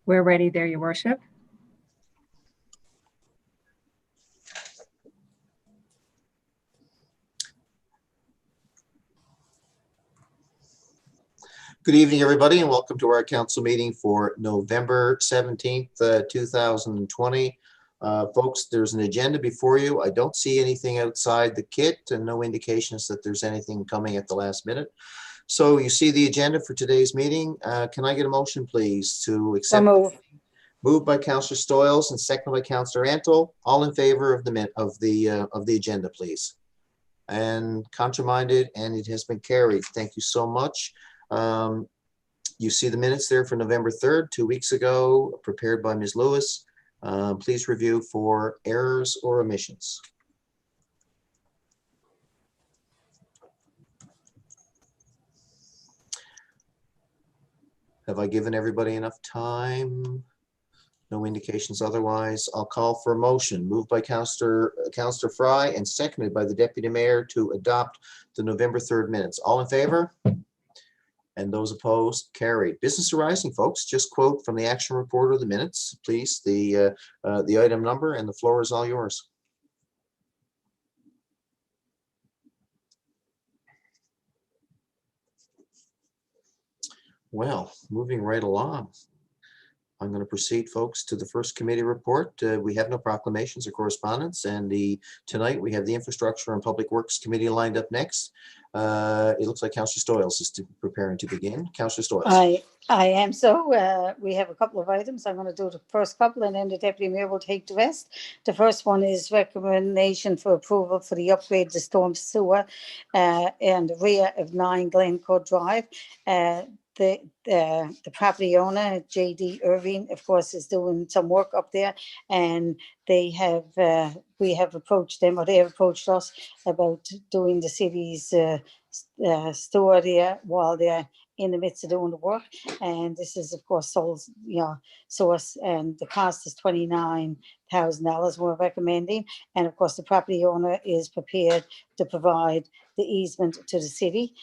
We're ready there, Your Worship. Good evening, everybody, and welcome to our council meeting for November 17th, 2020. Folks, there's an agenda before you. I don't see anything outside the kit and no indications that there's anything coming at the last minute. So you see the agenda for today's meeting. Can I get a motion, please, to accept? Moved by Councillor Stoyles and seconded by Councillor Antle. All in favor of the agenda, please. And contraminded, and it has been carried. Thank you so much. You see the minutes there for November 3rd, 2 weeks ago, prepared by Ms. Lewis. Please review for errors or omissions. Have I given everybody enough time? No indications otherwise. I'll call for a motion. Moved by Councillor Fry and seconded by the Deputy Mayor to adopt the November 3rd minutes. All in favor? And those opposed, carried. Business arising, folks. Just quote from the action report of the minutes, please. The item number, and the floor is all yours. Well, moving right along. I'm going to proceed, folks, to the first committee report. We have no proclamations or correspondence, and tonight we have the Infrastructure and Public Works Committee lined up next. It looks like Councillor Stoyles is preparing to begin. Councillor Stoyles. I am. So we have a couple of items. I'm going to do the first couple, and then the Deputy Mayor will take the rest. The first one is recommendation for approval for the upgrade to storm sewer and the rear of 9 Glencoe Drive. The property owner, J.D. Irving, of course, is doing some work up there, and they have we have approached them, or they have approached us about doing the city's sewer there while they're in the midst of doing the work. And this is, of course, sole source, and the cost is $29,000 we're recommending. And of course, the property owner is prepared to provide the easement to the city.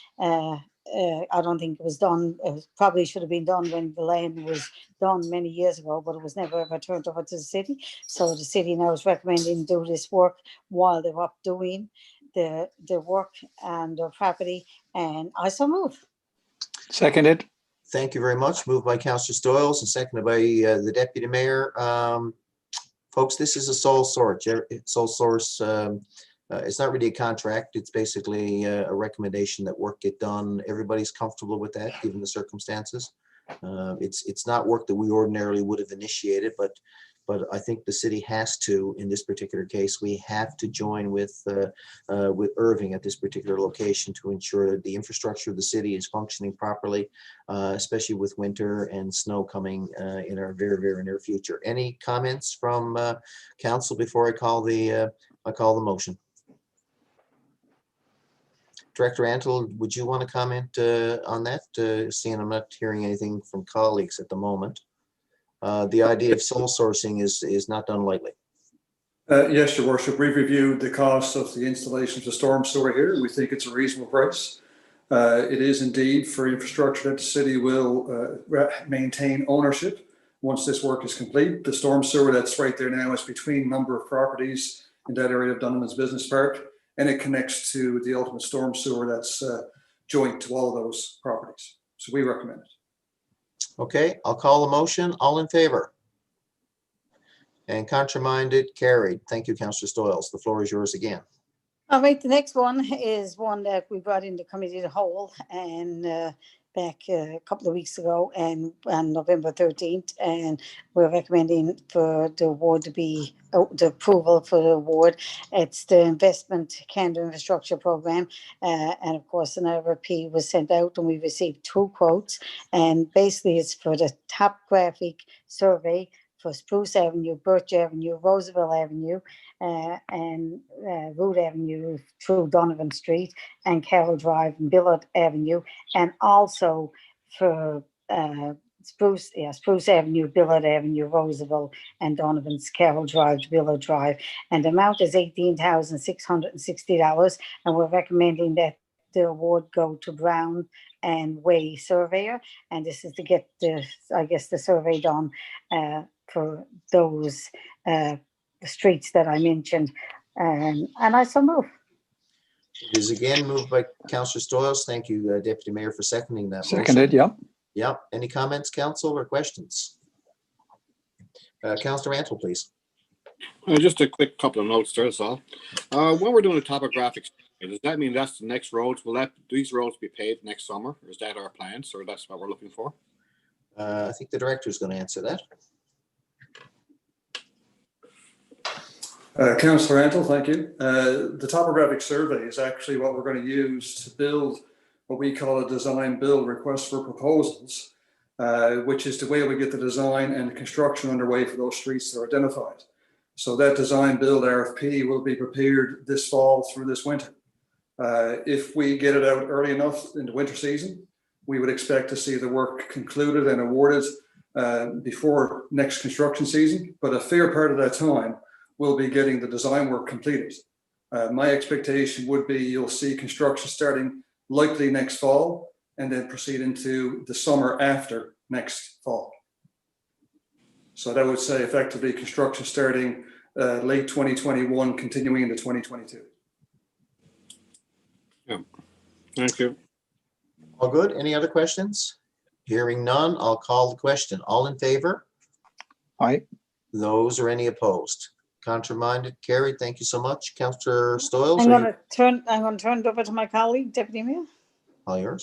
I don't think it was done. It probably should have been done when the land was done many years ago, but it was never ever turned over to the city. So the city now is recommending do this work while they're up doing the work and their property. And I so move. Seconded. Thank you very much. Moved by Councillor Stoyles and seconded by the Deputy Mayor. Folks, this is a sole source. It's not really a contract. It's basically a recommendation that work get done. Everybody's comfortable with that, given the circumstances. It's not work that we ordinarily would have initiated, but I think the city has to, in this particular case, we have to join with Irving at this particular location to ensure that the infrastructure of the city is functioning properly, especially with winter and snow coming in our very, very near future. Any comments from council before I call the motion? Director Antle, would you want to comment on that? Seeing I'm not hearing anything from colleagues at the moment. The idea of sole sourcing is not done lightly. Yes, Your Worship. We've reviewed the cost of the installation of the storm sewer here. We think it's a reasonable price. It is indeed for infrastructure that the city will maintain ownership once this work is complete. The storm sewer that's right there now is between a number of properties in that area of Dunham's Business Park, and it connects to the ultimate storm sewer that's joint to all of those properties. So we recommend it. Okay, I'll call the motion. All in favor? And contraminded, carried. Thank you, Councillor Stoyles. The floor is yours again. All right, the next one is one that we brought into committee of the whole and back a couple of weeks ago, and on November 13th, and we're recommending for the award to be the approval for the award. It's the Investment Canada Infrastructure Program, and of course an RFP was sent out, and we received 2 quotes, and basically it's for the topographic survey for Spruce Avenue, Birch Avenue, Roosevelt Avenue, and Root Avenue through Donovan Street, and Carroll Drive and Billard Avenue, and also for Spruce Avenue, Billard Avenue, Roosevelt, and Donovan's Carroll Drive, Billard Drive. And the amount is $18,660, and we're recommending that the award go to Brown and Way Surveyor. And this is to get the, I guess, the survey done for those streets that I mentioned. And I so move. It is again moved by Councillor Stoyles. Thank you, Deputy Mayor, for seconding that motion. Seconded, yeah. Yep. Any comments, council, or questions? Councillor Antle, please. Just a quick couple of notes there, that's all. When we're doing the topographic, does that mean that's the next roads? Will these roads be paved next summer? Or is that our plans, or that's what we're looking for? I think the director is going to answer that. Councillor Antle, thank you. The topographic survey is actually what we're going to use to build what we call a design build request for proposals, which is the way we get the design and the construction underway for those streets that are identified. So that design build RFP will be prepared this fall through this winter. If we get it out early enough in the winter season, we would expect to see the work concluded and awarded before next construction season. But a fair part of that time will be getting the design work completed. My expectation would be you'll see construction starting likely next fall and then proceed into the summer after next fall. So that would say effectively construction starting late 2021, continuing into 2022. Yeah, thank you. All good. Any other questions? Hearing none, I'll call the question. All in favor? Aye. Those or any opposed? Contrary-minded, carried. Thank you so much. Councillor Stoyles, I'm are going you- to turn it over to my colleague, Deputy Mayor. all yours.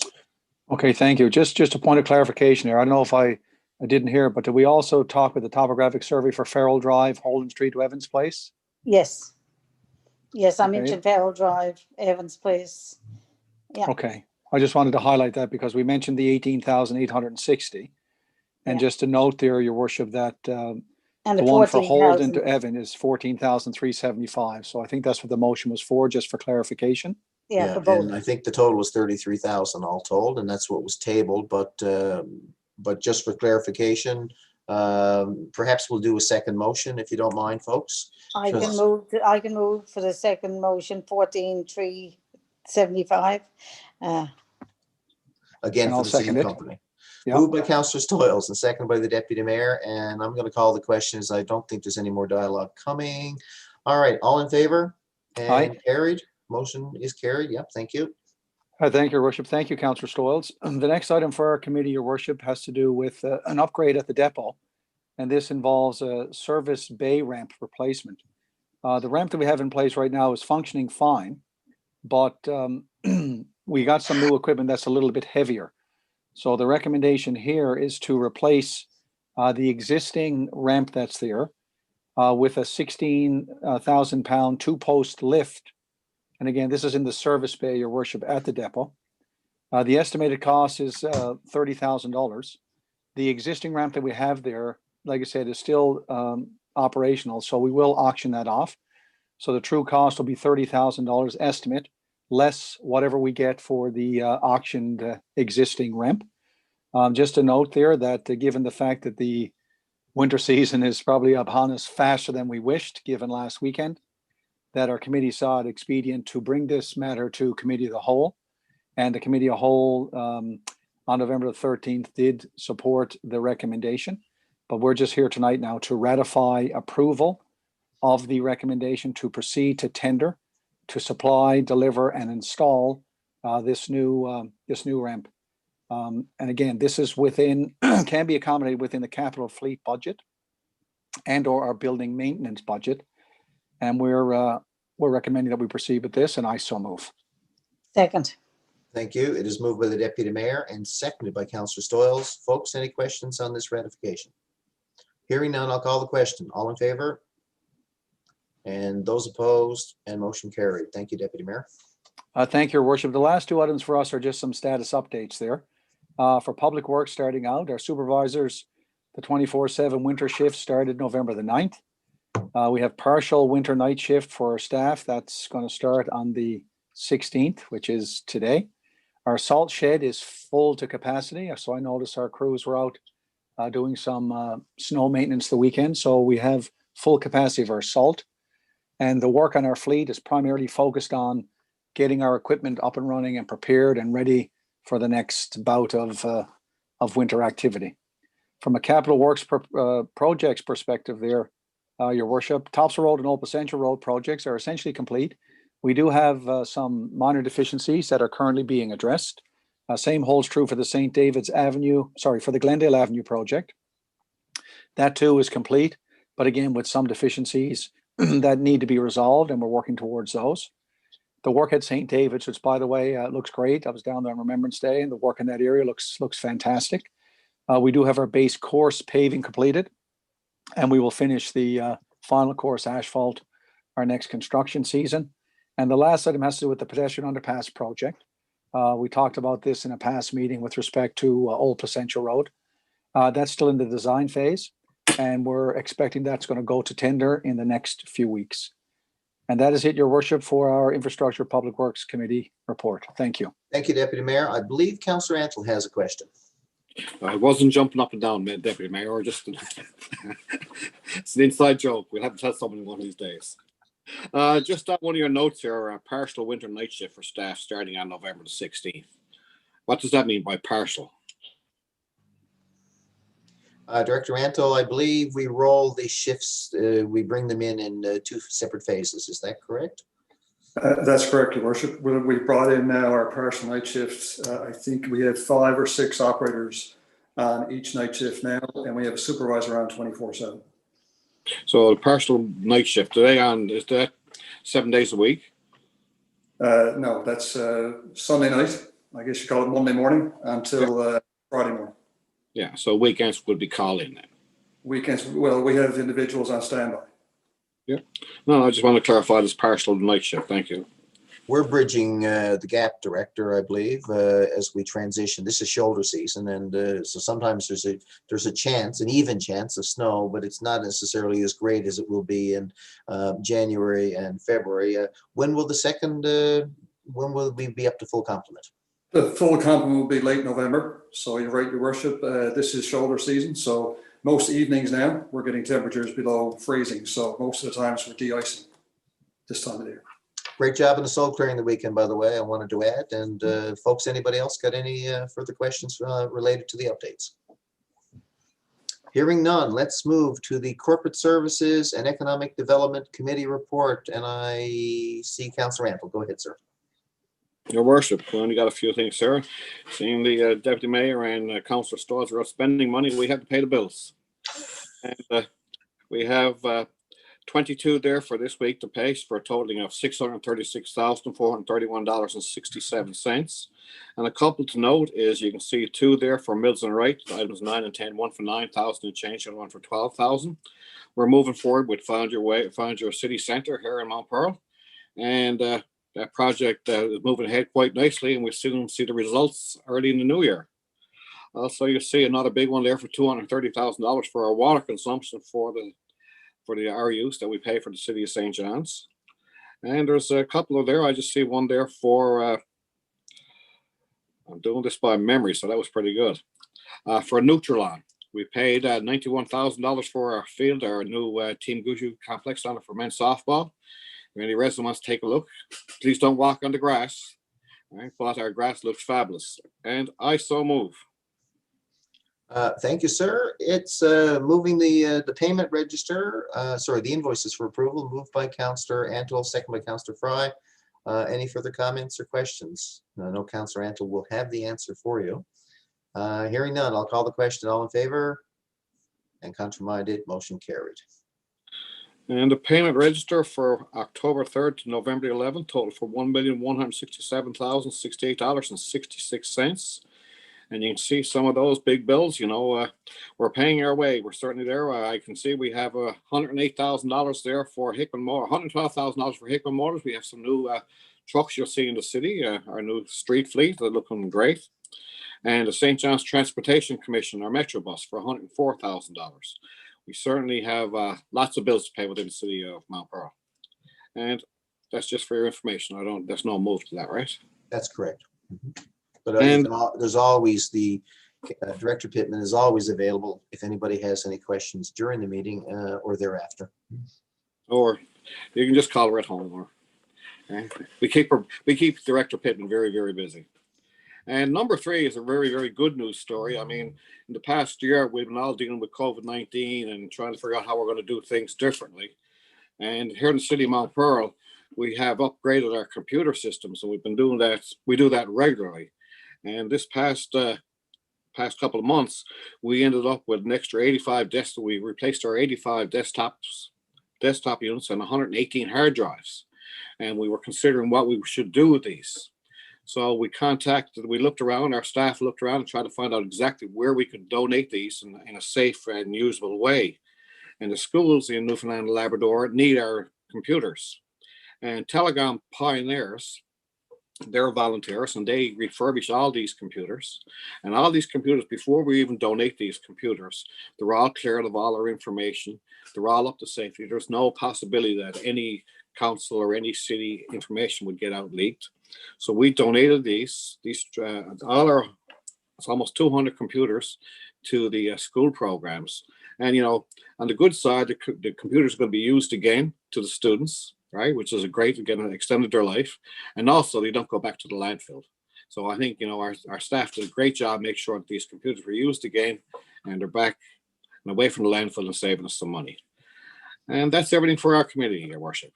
Okay, thank you. Just a point of clarification here. I don't know if I didn't hear, but did we also talk with the topographic survey for Farrell Drive, Holden Street to Evans Place? Yes. Yes, I Okay. mentioned Farrell Drive, Evans Place. Yeah. Okay, I just wanted to highlight that because we mentioned the 18,860. And Yeah. just to note there, your worship, that And the the one for Holden 14,000. to Evan is 14,375. So I think that's what the motion was for, just for clarification. Yeah, for both. And I think the total was 33,000 all told, and that's what was tabled, but just for clarification, perhaps we'll do a second motion if you don't mind, folks. I can Sure. move for the second motion, 14,375. Again, And for I'll the same second it. company. Yeah. Moved by Councillor Stoyles and seconded by the Deputy Mayor, and I'm going to call the questions. I don't think there's any more dialogue coming. All right, all in favor? And Aye. carried. Motion is carried. Yep, thank you. Thank you, Your Worship. Thank you, Councillor Stoyles. The next item for our committee, Your Worship, has to do with an upgrade at the depot. And this involves a service bay ramp replacement. The ramp that we have in place right now is functioning fine, but we got some new equipment that's a little bit heavier. So the recommendation here is to replace the existing ramp that's there with a 16,000 pound 2-post lift. And again, this is in the service bay, Your Worship, at the depot. The estimated cost is $30,000. The existing ramp that we have there, like I said, is still operational, so we will auction that off. So the true cost will be $30,000 estimate, less whatever we get for the auctioned existing ramp. Just a note there that given the fact that the winter season is probably upon us faster than we wished, given last weekend, that our committee saw it expedient to bring this matter to Committee of the Whole. And the Committee of the Whole on November the 13th did support the recommendation. But we're just here tonight now to ratify approval of the recommendation to proceed to tender, to supply, deliver, and install this new ramp. And again, this is within, can be accommodated within the capital fleet budget and or our building maintenance budget. And we're recommending that we proceed with this, and I so move. Second. Thank you. It is moved by the Deputy Mayor and seconded by Councillor Stoyles. Folks, any questions on this ratification? Hearing none, I'll call the question. All in favor? And those opposed, and motion carried. Thank you, Deputy Mayor. Thank you, Your Worship. The last two items for us are just some status updates there. For Public Works starting out, our supervisors, the 24/7 winter shift started November the 9th. We have partial winter night shift for our staff. That's going to start on the 16th, which is today. Our salt shed is full to capacity. So I noticed our crews were out doing some snow maintenance the weekend. So we have full capacity of our salt. And the work on our fleet is primarily focused on getting our equipment up and running and prepared and ready for the next bout of winter activity. From a capital works projects perspective there, Your Worship, Topsail Road and Old Placentia Road projects are essentially complete. We do have some minor deficiencies that are currently being addressed. Same holds true for the St. David's Avenue, for the Glendale Avenue project. That too is complete, but again, with some deficiencies that need to be resolved, and we're working towards those. The work at St. David's, which by the way, looks great. I was down there on Remembrance Day, and the work in that area looks fantastic. We do have our base course paving completed, and we will finish the final course asphalt our next construction season. And the last item has to do with the pedestrian underpass project. We talked about this in a past meeting with respect to Old Placentia Road. That's still in the design phase, and we're expecting that's going to go to tender in the next few weeks. And that is it, Your Worship, for our Infrastructure Public Works Committee report. Thank you. Thank you, Deputy Mayor. I believe Councillor Antle has a question. I wasn't jumping up and down, Deputy Mayor, or just it's an inside joke. We'll have to tell someone one of these days. Just on one of your notes here, a partial winter night shift for staff starting on November the 16th. What does that mean by partial? Director Antle, I believe we roll the shifts, we bring them in 2 separate phases. Is that correct? That's correct, Your Worship. We brought in now our partial night shifts. I think we have 5 or 6 operators on each night shift now, and we have a supervisor on 24/7. So the partial night shift, is that 7 days a week? No, that's Sunday night. I guess you call it Monday morning until Friday morning. Yeah, so weekends would be call-in then. Weekends, well, we have individuals on standby. Yeah. No, I just want to clarify this partial night shift. Thank you. We're bridging the gap, Director, I believe, as we transition. This is shoulder season, and so sometimes there's a chance, an even chance of snow, but it's not necessarily as great as it will be in January and February. When will we be up to full complement? The full complement will be late November. So you're right, Your Worship. This is shoulder season. So most evenings now, we're getting temperatures below freezing. So most of the times we're de-icing this time of the year. Great job in the soul clearing the weekend, by the way, I wanted to add. And folks, anybody else got any further questions related to the updates? Hearing none, let's move to the Corporate Services and Economic Development Committee report. And I see Councillor Antle. Go ahead, sir. Your Worship, we only got a few things, sir. Seeing the Deputy Mayor and Councillor Stolz are spending money, we have to pay the bills. And we have 22 there for this week to pay for a totaling of $636,431.67. And a couple to note is you can see 2 there for Mills and Wright, items 9 and 10, one for 9,000 and change and one for 12,000. We're moving forward with Find Your City Centre here in Mount Pearl. And that project is moving ahead quite nicely, and we soon see the results early in the new year. Also, you see another big one there for $230,000 for our water consumption for our use that we pay for the city of St. John's. And there's a couple of there. I just see one there for, I'm doing this by memory, so that was pretty good. For Nutrilon, we paid $91,000 for our field, our new Team Guju complex on it for men's softball. If any resident wants to take a look, please don't walk on the grass. All right, but our grass looks fabulous. And I so move. Thank you, sir. It's moving the payment register, the invoices for approval, moved by Councillor Antle, second by Councillor Fry. Any further comments or questions? No, Councillor Antle will have the answer for you. Hearing none, I'll call the question. All in favor? And contrary-minded, motion carried. And the payment register for October 3rd to November 11th total for $1,167,068.66. And you can see some of those big bills, we're paying our way. We're certainly there. I can see we have $108,000 there for Hickman Motors, $112,000 for Hickman Motors. We have some new trucks you'll see in the city, our new street fleet. They're looking great. And the St. John's Transportation Commission, our Metro bus for $104,000. We certainly have lots of bills to pay within the city of Mount Pearl. And that's just for your information. There's no move to that, right? That's correct. But there's always Director Pittman is always available if anybody has any questions during the meeting or thereafter. Or you can just call her at home. Okay? We keep Director Pittman very, very busy. And number 3 is a very, very good news story. I mean, in the past year, we've been all dealing with COVID-19 and trying to figure out how we're going to do things differently. And here in the city of Mount Pearl, we have upgraded our computer system. So we've been doing that. We do that regularly. And this past couple of months, we ended up with an extra 85 desks. We replaced our 85 desktop units and 118 hard drives. And we were considering what we should do with these. So we looked around, our staff looked around and tried to find out exactly where we could donate these in a safe and usable way. And the schools in Newfoundland and Labrador need our computers. And Telecom Pioneers, they're volunteers and they refurbish all these computers. And all these computers, before we even donate these computers, they're all cleared of all our information. They're all up to safety. There's no possibility that any council or any city information would get out leaked. So we donated these it's almost 200 computers to the school programs. And, you know, on the good side, the computers are going to be used again to the students, right? Which is a great, again, extended their life. And also they don't go back to the landfill. So I think, you know, our staff did a great job making sure that these computers were used again and they're back and away from the landfill and saving us some money. And that's everything for our committee, Your Worship.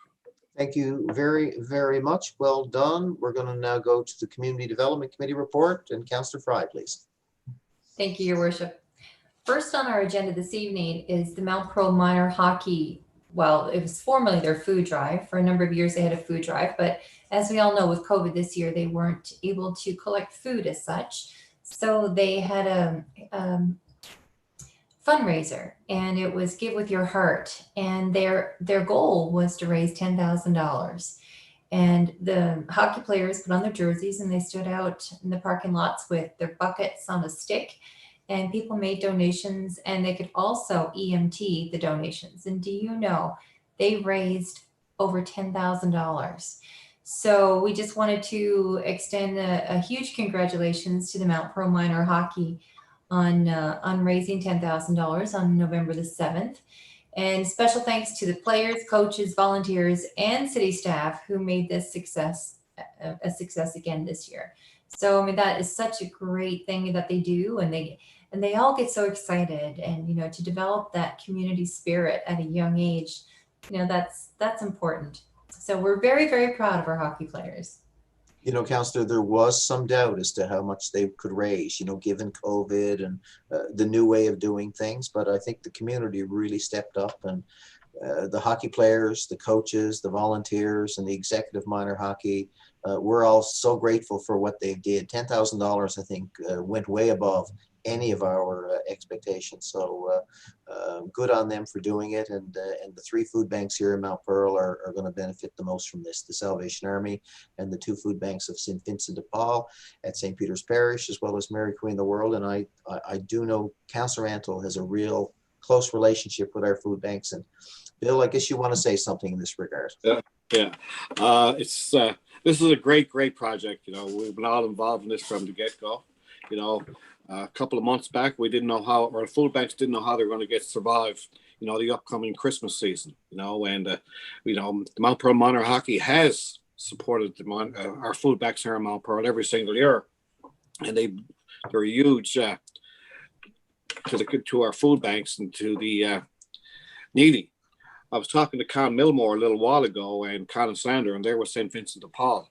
Thank you very, very much. Well done. We're going to now go to the Community Development Committee report, and Councillor Fry, please. Thank you, Your Worship. First on our agenda this evening is the Mount Pearl Minor Hockey. Well, it was formerly their food drive. For a number of years, they had a food drive, but as we all know, with COVID this year, they weren't able to collect food as such. So they had a fundraiser, and it was Give With Your Heart. And their goal was to raise $10,000. And the hockey players put on their jerseys and they stood out in the parking lots with their buckets on a stick. And people made donations, and they could also EMT the donations. And do you know, they raised over $10,000. So we just wanted to extend a huge congratulations to the Mount Pearl Minor Hockey on raising $10,000 on November the 7th. And special thanks to the players, coaches, volunteers, and city staff who made this a success again this year. So I mean, that is such a great thing that they do, and they all get so excited, and you know, to develop that community spirit at a young age, you know, that's important. So we're very, very proud of our hockey players. You know, Councillor, there was some doubt as to how much they could raise, you know, given COVID and the new way of doing things. But I think the community really stepped up, and the hockey players, the coaches, the volunteers, and the executive minor hockey, we're all so grateful for what they did. $10,000, I think, went way above any of our expectations. So good on them for doing it. And the 3 food banks here in Mount Pearl are going to benefit the most from this: the Salvation Army and the 2 food banks of St. Vincent de Paul at St. Peter's Parish, as well as Mary Queen of the World. And I do know Councillor Antle has a real close relationship with our food banks. And Bill, I guess you want to say something in this regard. Yeah. This is a great project. You know, we've been all involved in this from the get-go. You know, a couple of months back, we didn't know how, or the food banks didn't know how they were going to survive, you know, the upcoming Christmas season, you know, and, you know, the Mount Pearl Minor Hockey has supported our food banks here in Mount Pearl every single year. And they're huge to our food banks and to the needy. I was talking to Con Milmore a little while ago, and Con and Sander, and they were St. Vincent de Paul.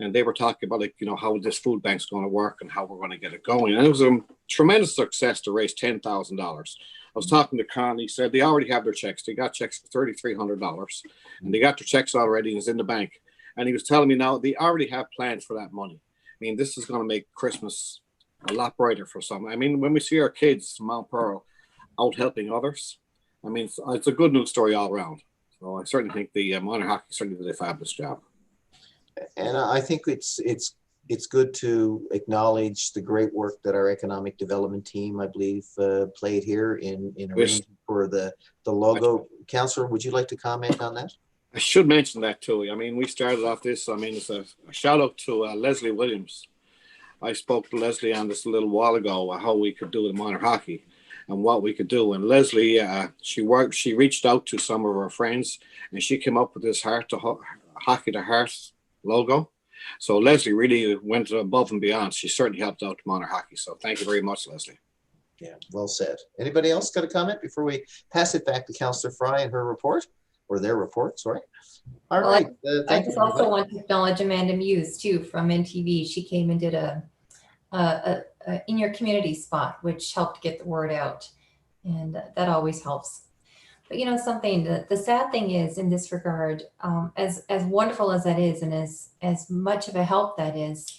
And they were talking about, like, you know, how this food bank's going to work and how we're going to get it going. And it was a tremendous success to raise $10,000. I was talking to Con. He said they already have their checks. They got checks for $3,300, and they got their checks already, and it's in the bank. And he was telling me now they already have plans for that money. I mean, this is going to make Christmas a lot brighter for some. I mean, when we see our kids from Mount Pearl out helping others, I mean, it's a good news story all around. So I certainly think the minor hockey certainly did a fabulous job. And I think it's good to acknowledge the great work that our economic development team, I believe, played here in arranging for the logo. Councillor, would you like to comment on that? I should mention that too. I mean, we started off this. I mean, it's a shout out to Leslie Williams. I spoke to Leslie on this a little while ago, how we could do the minor hockey and what we could do. And Leslie, she reached out to some of her friends, and she came up with this Hockey to Heart logo. So Leslie really went above and beyond. She certainly helped out Monaghan Hockey. So thank you very much, Leslie. Yeah, well said. Anybody else got a comment before we pass it back to Councillor Fry and her report, or their report, sorry. All Well, right. I Thank just you, also everybody. want to acknowledge Amanda Muse too from NTV. She came and did a in your community spot, which helped get the word out, and that always helps. But you know something, the sad thing is in this regard, as wonderful as that is, and as much of a help that is,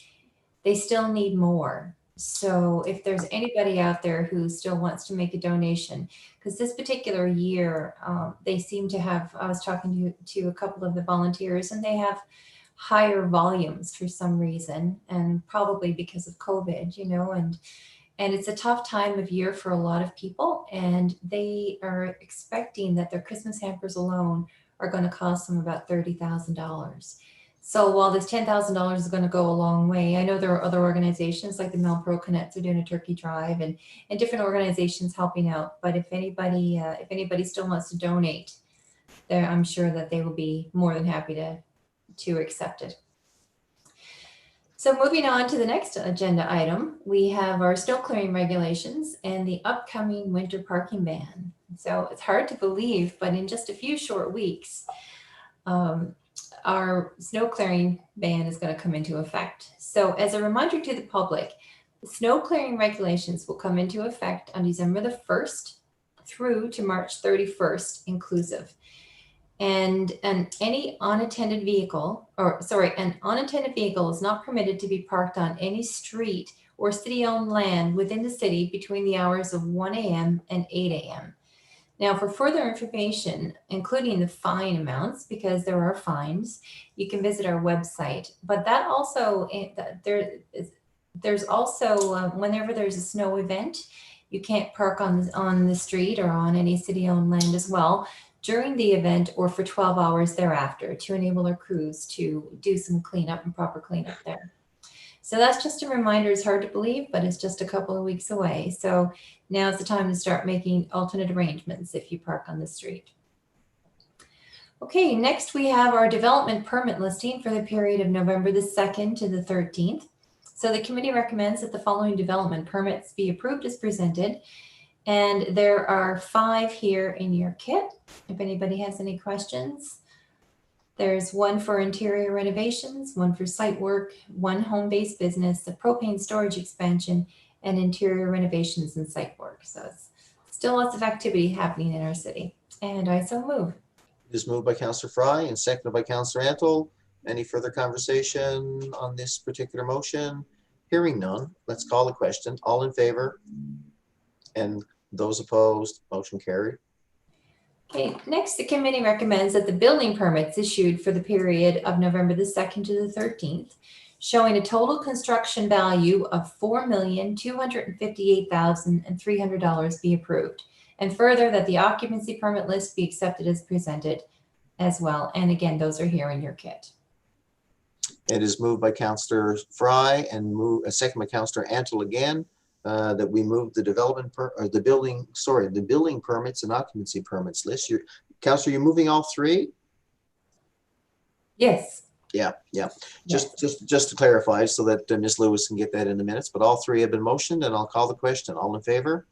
they still need more. So if there's anybody out there who still wants to make a donation, because this particular year, they seem to have, I was talking to a couple of the volunteers, and they have higher volumes for some reason, and probably because of COVID, you know, and it's a tough time of year for a lot of people, and they are expecting that their Christmas hampers alone are going to cost them about $30,000. So while this $10,000 is going to go a long way, I know there are other organizations like the Melpro Connects are doing a turkey drive, and different organizations helping out. But if anybody still wants to donate, there, I'm sure that they will be more than happy to accept it. So moving on to the next agenda item, we have our snow clearing regulations and the upcoming winter parking ban. So it's hard to believe, but in just a few short weeks, our snow clearing ban is going to come into effect. So as a reminder to the public, the snow clearing regulations will come into effect on December the 1st through to March 31st inclusive. And any unattended vehicle, an unattended vehicle is not permitted to be parked on any street or city-owned land within the city between the hours of 1 a.m. and 8 a.m. Now, for further information, including the fine amounts, because there are fines, you can visit our website. But that also, there's also, whenever there's a snow event, you can't park on the street or on any city-owned land as well during the event or for 12 hours thereafter to enable our crews to do some cleanup and proper cleanup there. So that's just a reminder. It's hard to believe, but it's just a couple of weeks away. So now's the time to start making alternate arrangements if you park on the street. Okay, next we have our development permit listing for the period of November the 2nd to the 13th. So the committee recommends that the following development permits be approved as presented. And there are 5 here in your kit. If anybody has any questions, there's one for interior renovations, one for site work, one home-based business, a propane storage expansion, and interior renovations and site work. So it's still lots of activity happening in our city. And I so move. It is moved by Councillor Fry and seconded by Councillor Antle. Any further conversation on this particular motion? Hearing none, let's call the question. All in favor? And those opposed, motion carried. Okay, next, the committee recommends that the building permits issued for the period of November the 2nd to the 13th, showing a total construction value of $4,258,300 be approved. And further, that the occupancy permit list be accepted as presented as well. And again, those are here in your kit. It is moved by Councillor Fry and second by Councillor Antle again. That we move the the building permits and occupancy permits list. Councillor, you're moving all 3? Yes. Yeah. Yes. Just to clarify, so that Ms. Lewis can get that in the minutes. But all 3 have been motioned, and I'll call the question. All in favor?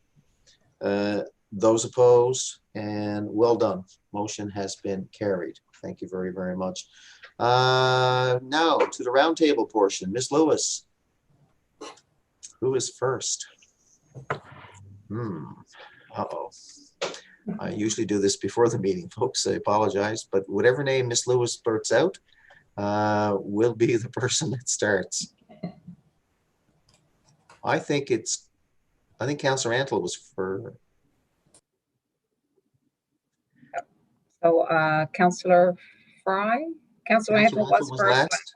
Those opposed? And well done. Motion has been carried. Thank you very, very much. Now to the roundtable portion. Ms. Lewis. Who is first? Uh-oh. I usually do this before the meeting, folks. I apologize, but whatever name Miss Lewis spurts out will be the person that starts. I think Councillor Antle was for. So Councillor Fry? Councillor Antle was first. Last.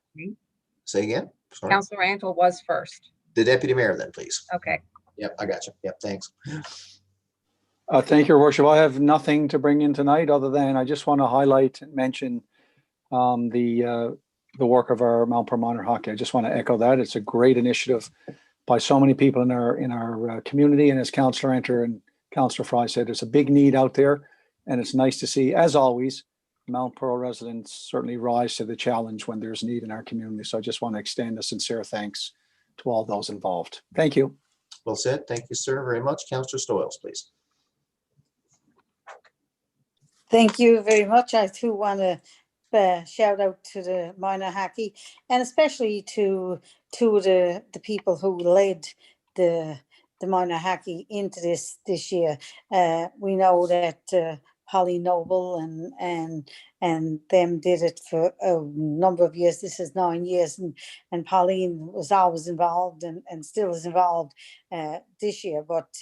Say again? Sorry. Councillor Antle was first. The Deputy Mayor then, please. Okay. Yep, I got you. Yep, thanks. Thank you, Your Worship. I have nothing to bring in tonight other than I just want to highlight and mention the work of our Mount Monaghan Hockey. I just want to echo that. It's a great initiative by so many people in our community. And as Councillor Enter and Councillor Fry said, there's a big need out there. And it's nice to see, as always, Mount Pearl residents certainly rise to the challenge when there's need in our community. So I just want to extend a sincere thanks to all those involved. Thank you. Well said. Thank you, sir, very much. Councillor Stoyles, please. Thank you very much. I too want to shout out to the minor hockey, and especially to the people who led the minor hockey into this year. We know that Polly Noble and them did it for a number of years. This is 9 years, and Pauline was always involved and still is involved this year. But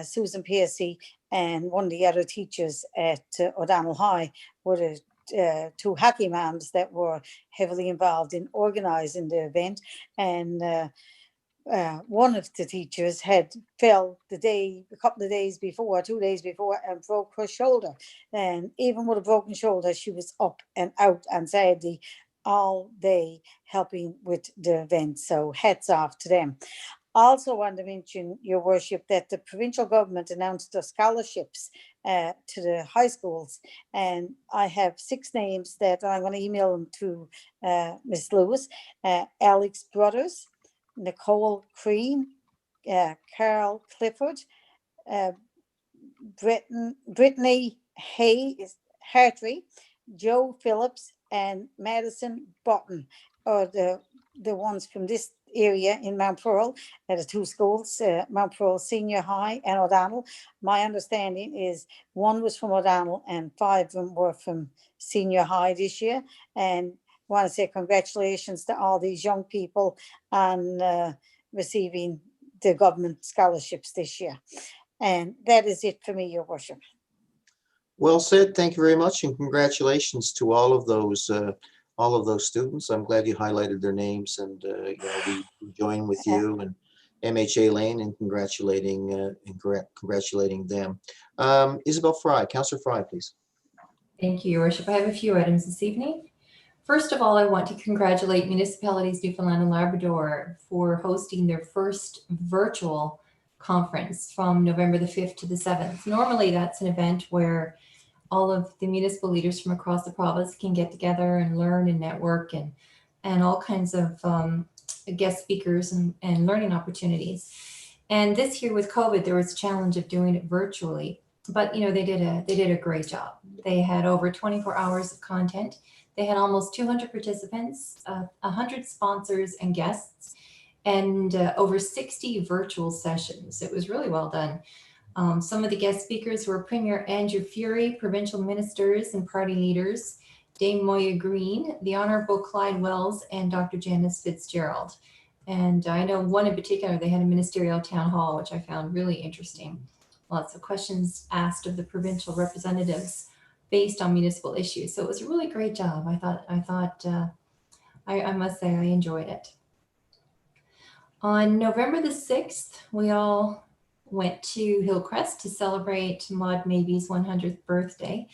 Susan Piercy and one of the other teachers at O'Donnell High were the two hockey moms that were heavily involved in organising the event. And one of the teachers had fell a couple of days before, 2 days before, and broke her shoulder. And even with a broken shoulder, she was up and out on Saturday all day helping with the event. So hats off to them. Also want to mention, Your Worship, that the provincial government announced the scholarships to the high schools, and I have 6 names that I'm going to email them to Ms. Lewis. Alex Brothers, Nicole Crean, Carl Clifford, Brittany Hayes Hartree, Joe Phillips, and Madison Button are the ones from this area in Mount Pearl at the 2 schools, Mount Pearl Senior High and O'Donnell. My understanding is 1 was from O'Donnell and 5 of them were from Senior High this year. And I want to say congratulations to all these young people on receiving the government scholarships this year. And that is it for me, Your Worship. Well said. Thank you very much, and congratulations to all of those students. I'm glad you highlighted their names, and we join with you and MHA Lane in congratulating them. Isabel Fry, Councillor Fry, please. Thank you, Your Worship. I have a few items this evening. First of all, I want to congratulate Municipalities Newfoundland and Labrador for hosting their first virtual conference from November the 5th to the 7th. Normally, that's an event where all of the municipal leaders from across the province can get together and learn and network and all kinds of guest speakers and learning opportunities. And this year with COVID, there was a challenge of doing it virtually, but they did a great job. They had over 24 hours of content. They had almost 200 participants, 100 sponsors and guests, and over 60 virtual sessions. It was really well done. Some of the guest speakers were Premier Andrew Furey, provincial ministers and party leaders, Dame Moya Green, the Honourable Clyde Wells, and Dr. Janice Fitzgerald. And I know one in particular, they had a ministerial town hall, which I found really interesting. Lots of questions asked of the provincial representatives based on municipal issues. So it was a really great job. I must say I enjoyed it. On November the 6th, we all went to Hillcrest to celebrate Maud Maybe's 100th birthday.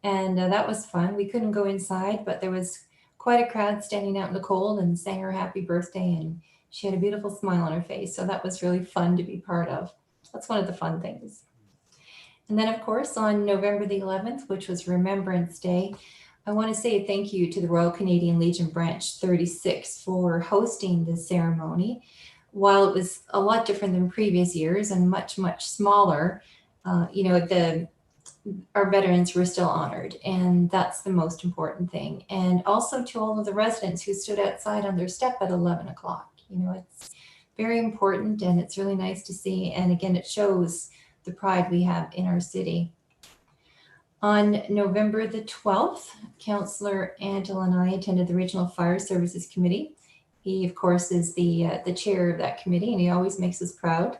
And that was fun. We couldn't go inside, but there was quite a crowd standing out in the cold and sang her happy birthday. And she had a beautiful smile on her face. So that was really fun to be part of. That's one of the fun things. And then, of course, on November the 11th, which was Remembrance Day, I want to say thank you to the Royal Canadian Legion Branch 36 for hosting this ceremony. While it was a lot different than previous years and much, much smaller, our veterans were still honored, and that's the most important thing. And also to all of the residents who stood outside on their step at 11 o'clock. It's very important, and it's really nice to see. And again, it shows the pride we have in our city. On November the 12th, Councillor Antle and I attended the Regional Fire Services Committee. He, of course, is the chair of that committee, and he always makes us proud.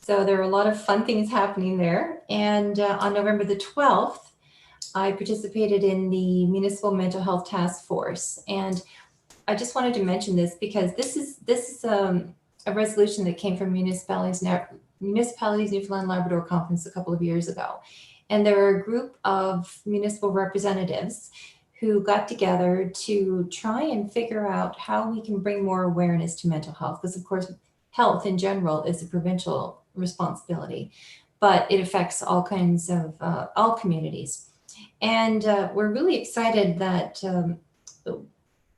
So there are a lot of fun things happening there. And on November the 12th, I participated in the Municipal Mental Health Task Force. And I just wanted to mention this because this is a resolution that came from Municipalities Newfoundland Labrador Conference a couple of years ago. And there are a group of municipal representatives who got together to try and figure out how we can bring more awareness to mental health. Because of course, health in general is a provincial responsibility, but it affects all kinds of, all communities. And we're really excited that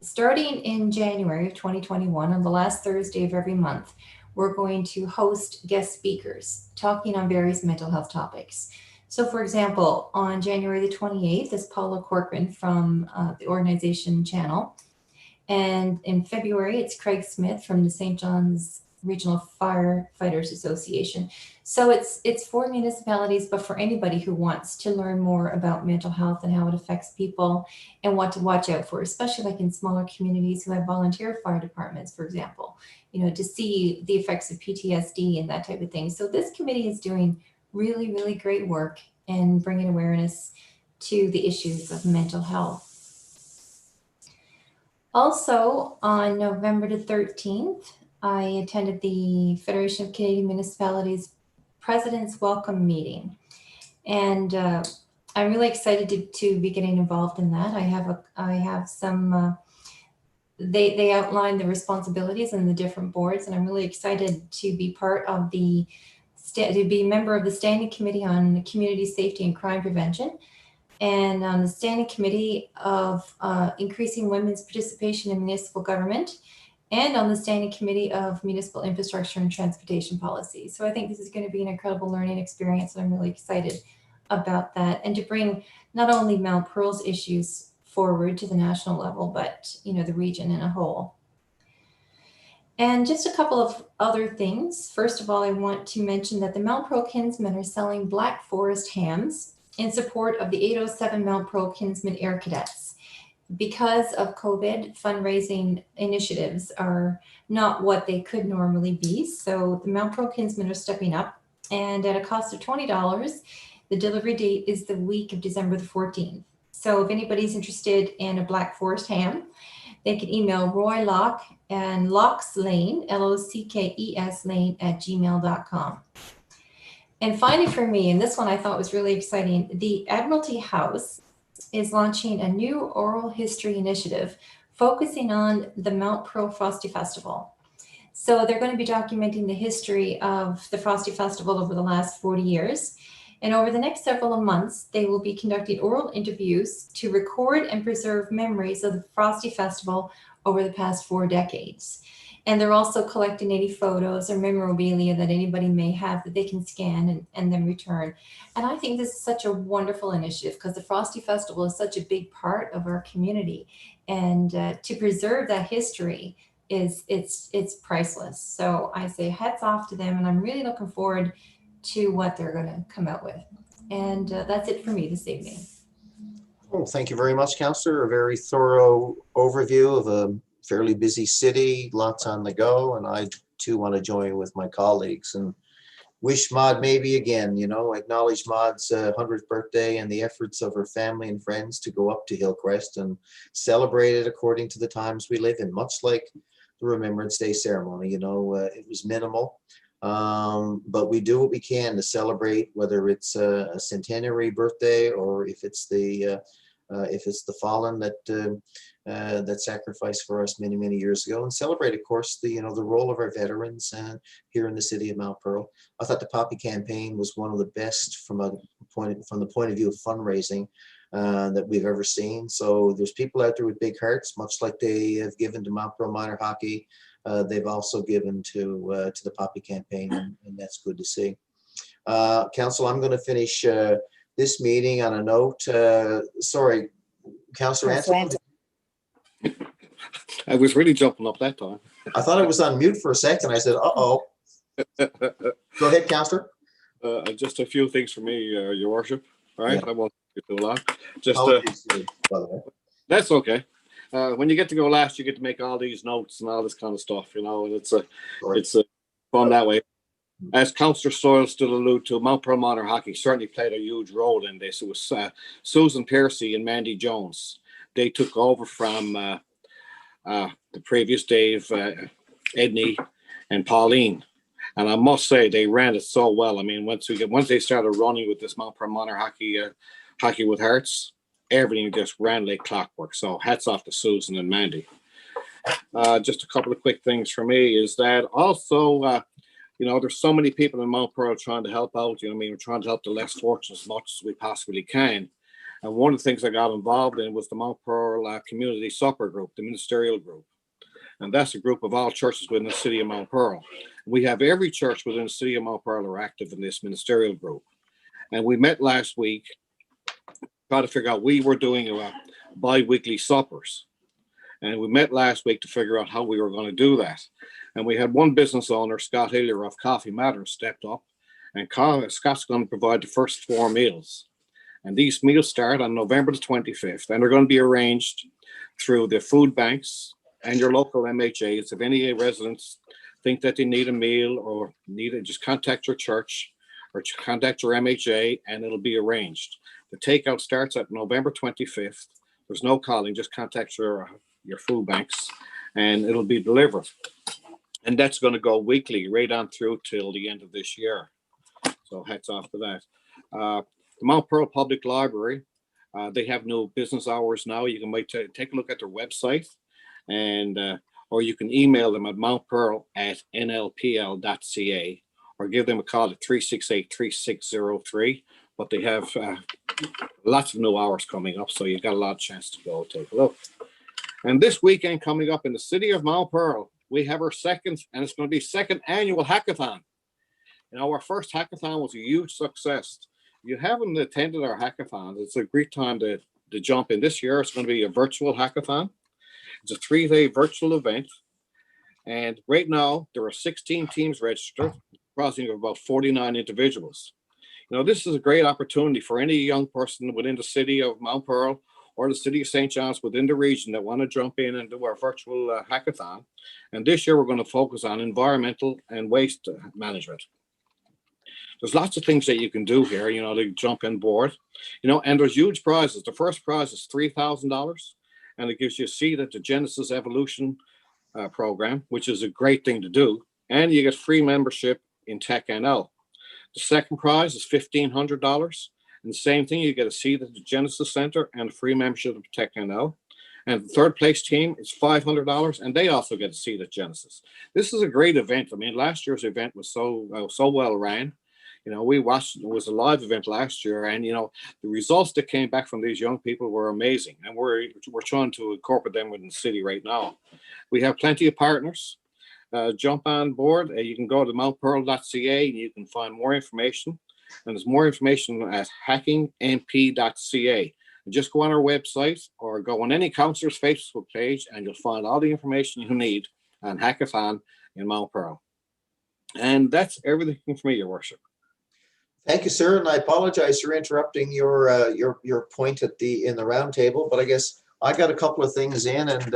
starting in January of 2021, on the last Thursday of every month, we're going to host guest speakers talking on various mental health topics. So for example, on January the 28th is Paula Corcoran from the organization Channel. And in February, it's Craig Smith from the St. John's Regional Firefighters Association. So it's for municipalities, but for anybody who wants to learn more about mental health and how it affects people and what to watch out for, especially like in smaller communities who have volunteer fire departments, for example, to see the effects of PTSD and that type of thing. So this committee is doing really, really great work in bringing awareness to the issues of mental health. Also, on November the 13th, I attended the Federation of Canadian Municipalities President's Welcome Meeting. And I'm really excited to be getting involved in that. I have some, they outline the responsibilities and the different boards, and I'm really excited to be part of to be a member of the Standing Committee on Community Safety and Crime Prevention, and on the Standing Committee of Increasing Women's Participation in Municipal Government, and on the Standing Committee of Municipal Infrastructure and Transportation Policy. So I think this is going to be an incredible learning experience, and I'm really excited about that, and to bring not only Mount Pearl's issues forward to the national level, but the region in a whole. And just a couple of other things. First of all, I want to mention that the Mount Pearl Kinsmen are selling Black Forest hams in support of the 807 Mount Pearl Kinsmen Air Cadets. Because of COVID, fundraising initiatives are not what they could normally be. So the Mount Pearl Kinsmen are stepping up, and at a cost of $20, the delivery date is the week of December the 14th. So if anybody's interested in a Black Forest ham, they can email Roy Locke and Locks Lane, LOCKES Lane @gmail.com. And finally for me, and this one I thought was really exciting, the Admiralty House is launching a new oral history initiative focusing on the Mount Pearl Frosty Festival. So they're going to be documenting the history of the Frosty Festival over the last 40 years. And over the next several months, they will be conducting oral interviews to record and preserve memories of the Frosty Festival over the past 4 decades. And they're also collecting any photos or memorabilia that anybody may have that they can scan and then return. And I think this is such a wonderful initiative because the Frosty Festival is such a big part of our community. And to preserve that history it's priceless. So I say hats off to them, and I'm really looking forward to what they're going to come out with. And that's it for me this evening. Well, thank you very much, Councillor. A very thorough overview of a fairly busy city, lots on the go. And I too want to join with my colleagues and wish Maud maybe again, acknowledge Maud's 100th birthday and the efforts of her family and friends to go up to Hillcrest and celebrate it according to the times we live in, much like the Remembrance Day ceremony. It was minimal. But we do what we can to celebrate, whether it's a centenary birthday or if it's the fallen that sacrificed for us many, many years ago, and celebrate, of course, the role of our veterans here in the city of Mount Pearl. I thought the Poppy campaign was one of the best from the point of view of fundraising that we've ever seen. So there's people out there with big hearts, much like they have given to Mount Pearl Minor Hockey. They've also given to the Poppy campaign, and that's good to see. Council, I'm going to finish this meeting on a note. Sorry, Councillor Anthony. I was really jumping up that time. I thought I was on mute for a second. I said, "Uh-oh." Go ahead, Councillor. Just a few things for me, Your Worship. All right, yeah. I won't get too long. Just by the way. That's okay. When you get to go last, you get to make all these notes and all this kind of stuff, and it's fun that way. As Councillor Stoyle still alluded to, Mount Pearl Minor Hockey certainly played a huge role in this. It was Susan Piercy and Mandy Jones. They took over from the previous Dave, Edney, and Pauline. And I must say, they ran it so well. I mean, once they started running with this Mount Pearl Minor Hockey with Hearts, everything just ran like clockwork. So hats off to Susan and Mandy. Just a couple of quick things for me is that also, there's so many people in Mount Pearl trying to help out. We're trying to help the less fortunate as much as we possibly can. And one of the things I got involved in was the Mount Pearl Community Supper Group, the ministerial group. And that's a group of all churches within the city of Mount Pearl. We have every church within the city of Mount Pearl are active in this ministerial group. And we met last week, try to figure out, we were doing bi-weekly suppers. And we met last week to figure out how we were going to do that. And we had one business owner, Scott Hillier of Coffee Matters, stepped up. And Scott's going to provide the first 4 meals. And these meals start on November the 25th. And they're going to be arranged through the food banks and your local MHAs. If any residents think that they need a meal or need it, just contact your church or contact your MHA and it'll be arranged. The takeout starts at November 25th. There's no calling, just contact your food banks and it'll be delivered. And that's going to go weekly right on through till the end of this year. So hats off to that. The Mount Pearl Public Library, they have no business hours now. You can take a look at their website and or you can email them at mountpearl@nlpl.ca or give them a call at 368-3603. But they have lots of new hours coming up, so you've got a lot of chance to go take a look. And this weekend coming up in the city of Mount Pearl, we have our second, and it's going to be second annual hackathon. You know, our first hackathon was a huge success. If you haven't attended our hackathon, it's a great time to jump in. This year, it's going to be a virtual hackathon. It's a 3-day virtual event. And right now, there are 16 teams registered, crossing of about 49 individuals. You know, this is a great opportunity for any young person within the city of Mount Pearl or the city of St. John's within the region that want to jump in and do our virtual hackathon. And this year, we're going to focus on environmental and waste management. There's lots of things that you can do here, you know, to jump in board, you know, and there's huge prizes. The first prize is $3,000, and it gives you a seat at the Genesis Evolution program, which is a great thing to do. And you get free membership in TechNL. The second prize is $1,500. And the same thing, you get a seat at the Genesis Center and a free membership of TechNL. And the third place team is $500, and they also get a seat at Genesis. This is a great event. I mean, last year's event was so well ran. You know, we watched, it was a live event last year, and, you know, the results that came back from these young people were amazing. And we're trying to incorporate them within the city right now. We have plenty of partners. Jump on board. You can go to mountpearl.ca and you can find more information. And there's more information at hackingmp.ca. And just go on our website or go on any councillor's Facebook page and you'll find all the information you need on Hackathon in Mount Pearl. And that's everything for me, Your Worship. Thank you, sir. And I apologize for interrupting your point in the round table, but I guess I got a couple of things in, and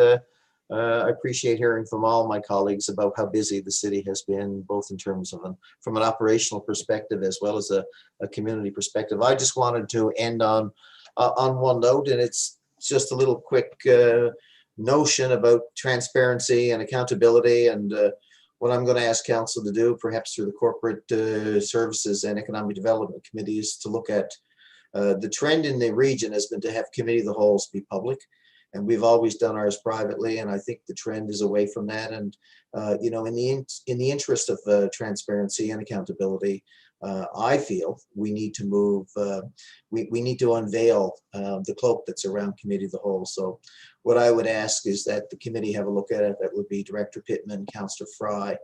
I appreciate hearing from all my colleagues about how busy the city has been, both in terms of from an operational perspective as well as a community perspective. I just wanted to end on one note, and it's just a little quick notion about transparency and accountability, and what I'm going to ask council to do, perhaps through the corporate services and economic development committees, to look at the trend in the region has been to have committee of the wholes be public. And we've always done ours privately, and I think the trend is away from that. And you know, in the interest of transparency and accountability, I feel we need to move. We need to unveil the cloak that's around committee of the whole. So, what I would ask is that the committee have a look at it. That would be Director Pittman, Councillor Fry,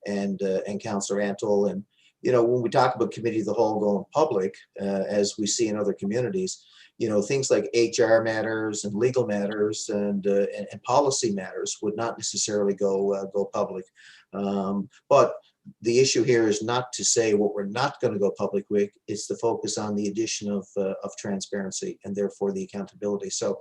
and Councillor Antle. And you know, when we talk about committee of the whole going public, as we see in other communities, you know, things like HR matters and legal matters and policy matters would not necessarily go public. But the issue here is not to say what we're not going to go public with. It's the focus on the addition of transparency and therefore the accountability. So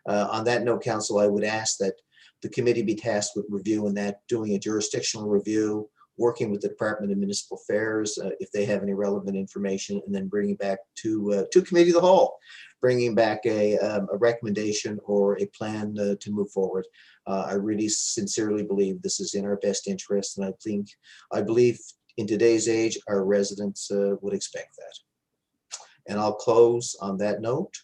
on that note, council, I would ask that the committee be tasked with reviewing that, doing a jurisdictional review, working with the Department of Municipal Affairs if they have any relevant information, and then bringing back to committee of the whole, bringing back a recommendation or a plan to move forward. I really sincerely believe this is in our best interest, and I believe in today's age our residents would expect that. And I'll close on that note.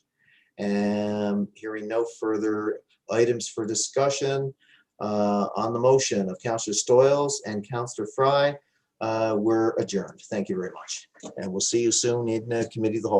And hearing no further items for discussion, on the motion of Councillor Stoyles and Councillor Fry, we're adjourned. Thank you very much. And we'll see you soon in committee of the whole.